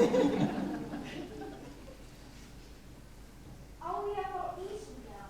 Á ég að fá ísmjöða?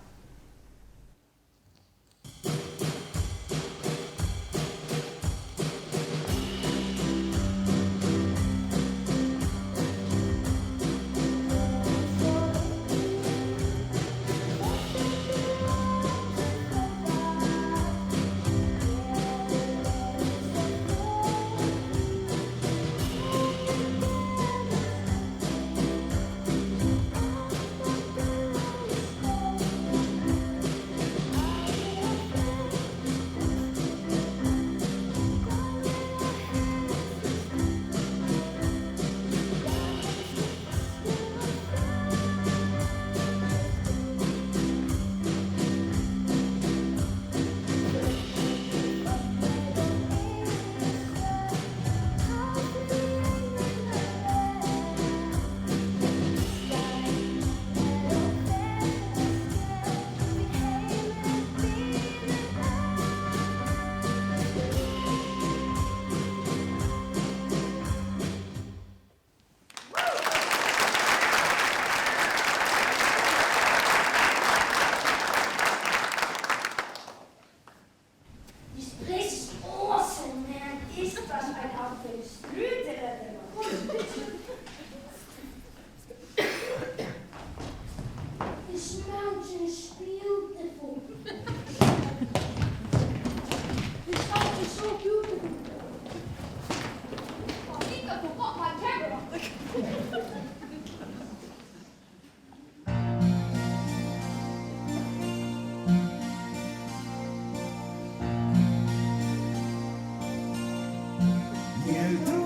Þú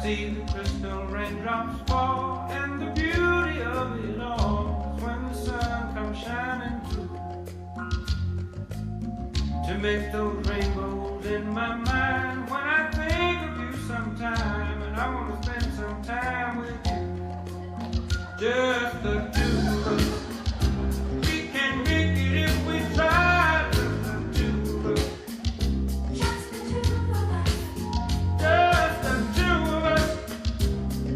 see the crystal raindrops fall, and the beauty of it all is when the sun comes shining through to make those rainbows in my mind. When I think of you sometime, and I want to spend some time with you, just the two of us. We can make it if we try, just the two of us. Just the two of us. Just the two of us,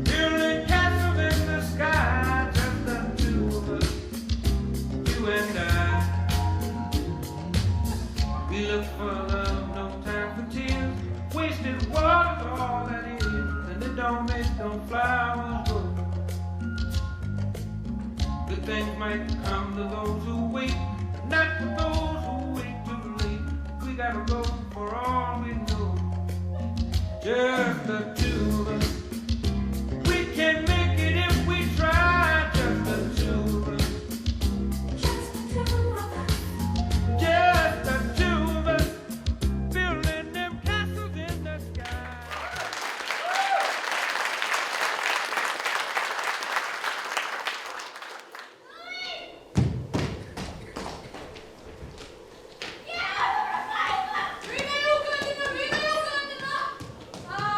building castles in the sky. Just the two of us, you and I. We look for love, no time for tears. Wasted water's all that is, and it don't make no flowers grow. Good things might come to those who wait, not for those who wait too late. We gotta go for all we know. Just the two of us. We can make it if we try. Just the two of us. Just the two of us. Just the two of us. Building them castles in the sky. Viva Yucatán! ¡Viva Yucatán! ¡Ah!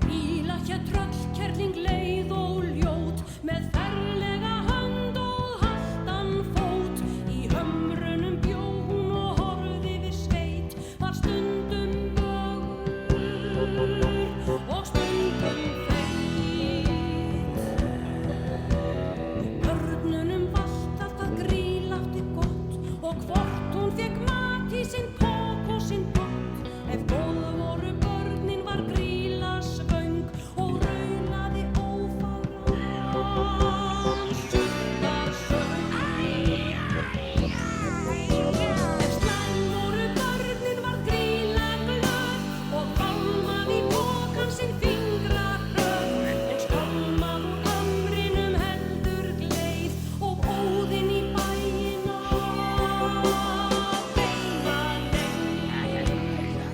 Grýla hér tröllkerling leið og ljót með ferlega hönd og haltan fót. Í hömrunum bjó hún og horfði við sveit, var stundum mögur og stundum feit. Börnunum valt alltaf Grýla átti gott og hvort hún fékk mat í sinn pok og sinn pott. Ef góð voru börnin var Grýla svöng og raulaði ófagran suttarsöng. Ef slæm voru börnin var Grýla glöð og fálmaði í pokann sinn fingrahröð. En skálmað úr hömrinum heldur gleið og óðinn í bæinn á beina leið.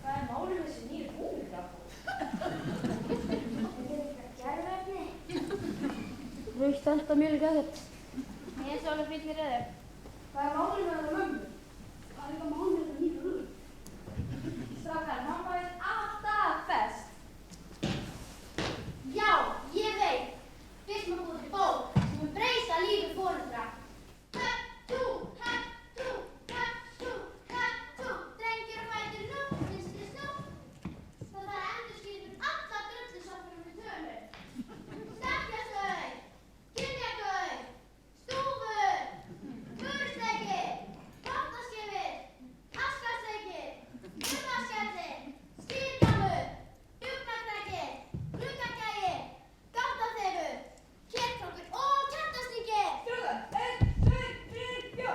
Hvað er málið með þessi nýju búningar? Gerðverðni. Raukt enda mjög gæðið. Ég er svo alveg fýll í röðu. Hvað er málið með þetta mömmu? Hvað er eitthvað mál með þetta nýju röðu? Strákar, mamma er alltaf best. Já, ég veit. Fyrst maður búið til bók sem mun breyta lífi foreldra. Hep-tú, hep-tú, hep-tú, hep-tú. Drengir og fætur nú, vinstri snú. Það þarf að endurskilja alla drullusokkunum við tölur. Stekkjastöð, kynjagauð, stúfur, Guðsteikir, Pottaskefir, Askasteikir, Guðaskellir, Skýrgamur, Djúpnakrækir, Gluggagægir, Gáttaþefur, Kerkrókur og Kertasníkir. Strákar, 1, 2, 3, 4.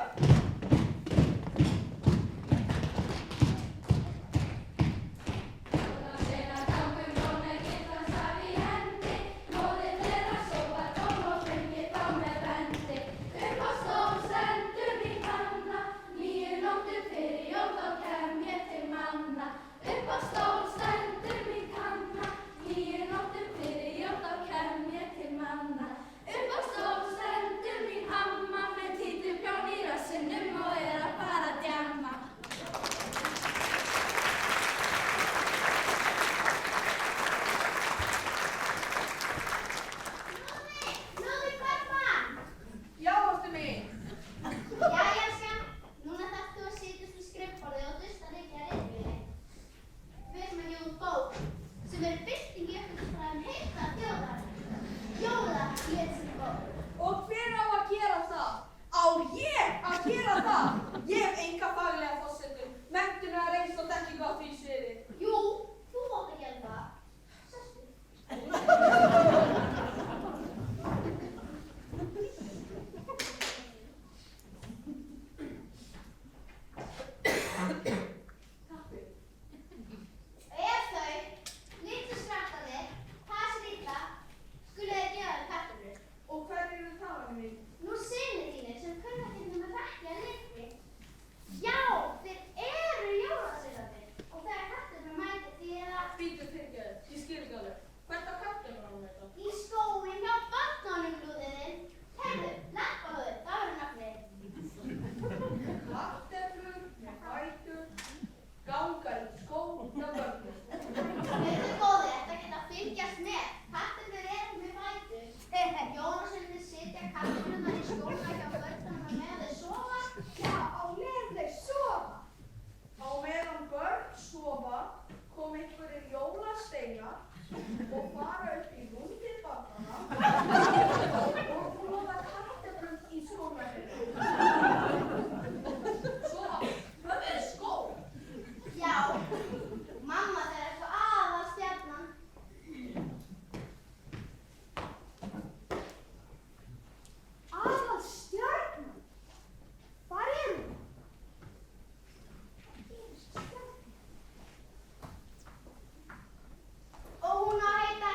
Lúði Bergmann. Já, ástu mín. Jæja, Skan. Núna þarft þú að sitjast við skrifborðið og dusta leikja reyðvíli. Við erum að gefa út bók sem er bylting í upplýsingafræðum heita þjóðar. Jóða lét sem bók. Og hver á að gera það? Á ég að gera það? Ég hef enga faglega fórsetum. Menntuna reynslu og þekkingu á því sviði. Jú, þú átt að gera það. Sestu. Ef þau, litlu skrattarnir, passir illa, skulu þeir gefa þér kartöflur. Og hver eru talanir mín? Nú synir þínir sem kunna ekki nema hrekkja lykti. Já, þeir eru jólasveinarnir og þegar kartöflur mætir því að Bíddu, fyrirgefðu, ég skil ekki alveg. Hvert á kartöflur á þetta? í skóinn hjá barnunum glúðiðinn. Heyrðu, leppaðu, það eru nafnið. Kartöflur með fætur, gangar í skó hjá börnum. Heyrðu góði, þetta geta að fylgjast með. Kartöflur eru með fætur. Jólasveinarnir sitja kartöflurnar í skóna hjá börnunum á meðan þeir sofa. Já, á meðan þeir sofa. Á meðan börn sofa kom einhverjir jólasteinar og fara upp í rúmið barnanna og tróða kartöflum í skóna þeirra. Sofa börn í skó. Já, mamma þeirra er svo aðalstjarnan. Aðalstjarnan? Hvar er hún? Og hún á að heita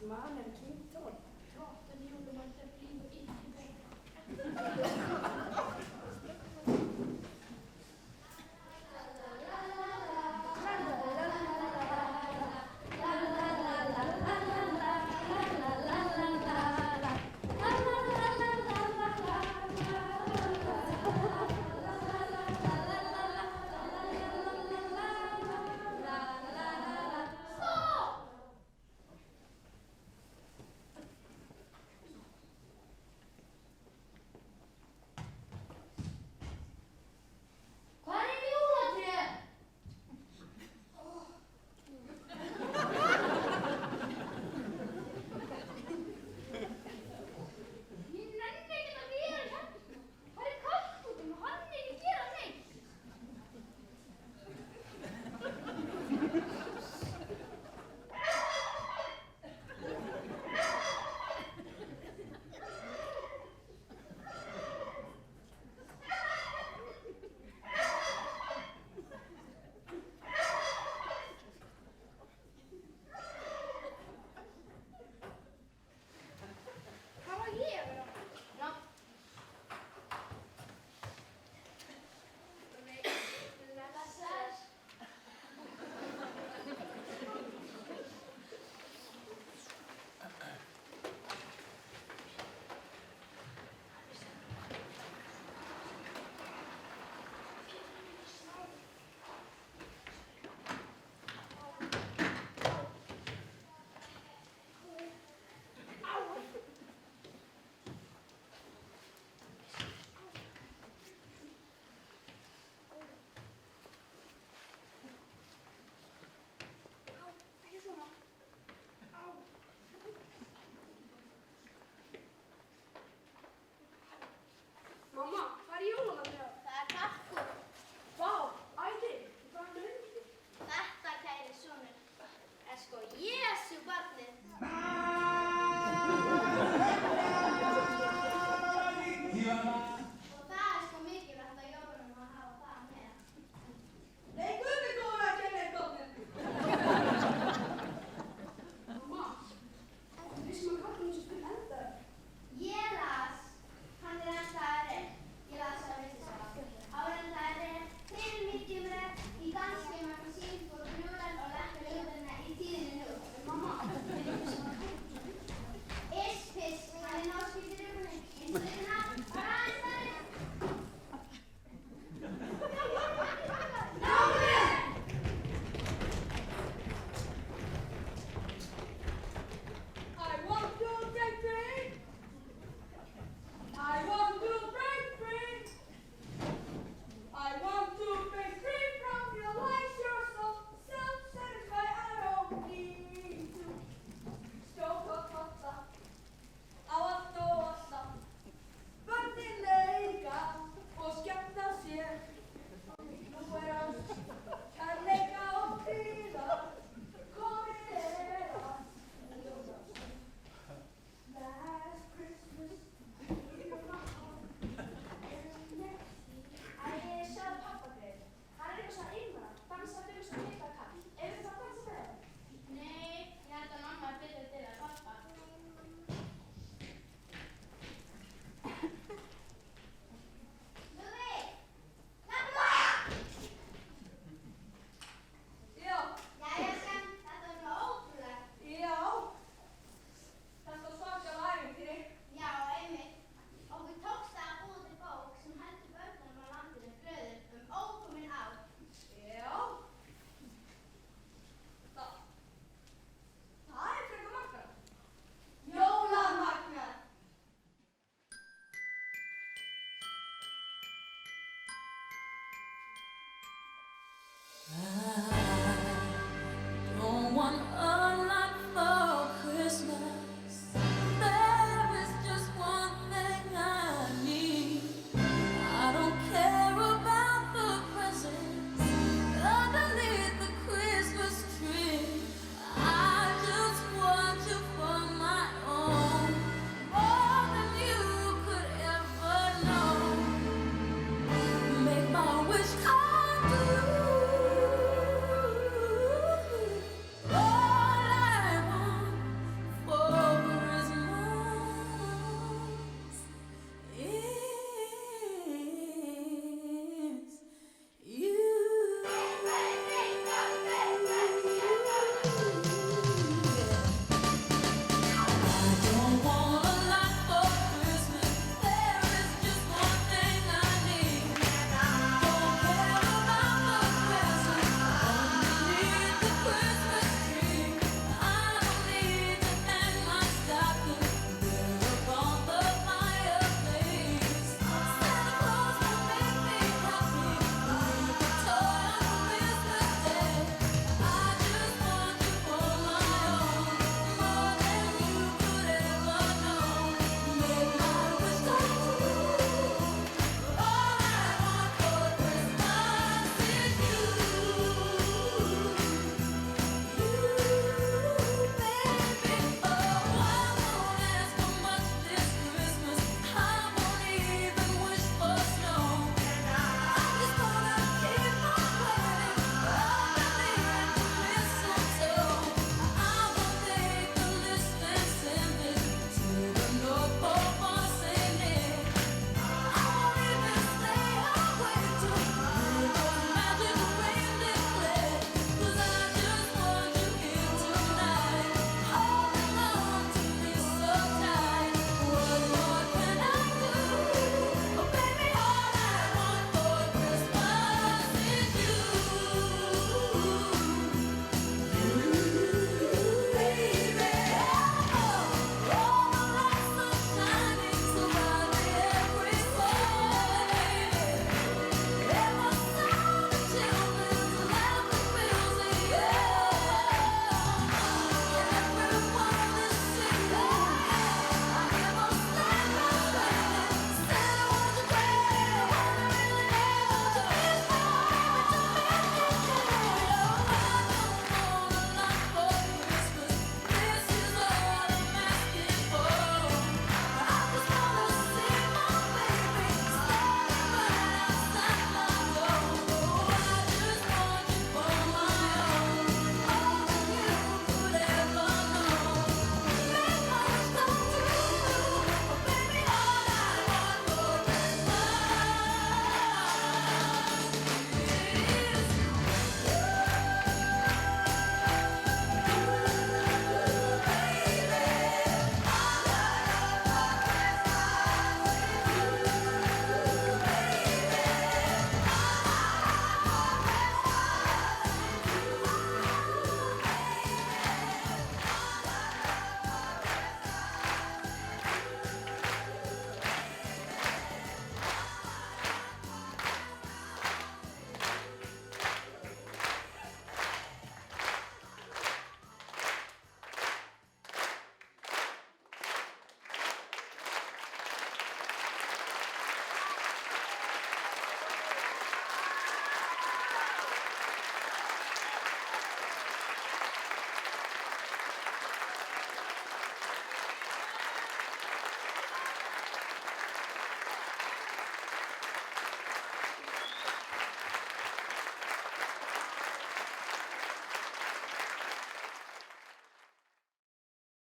Man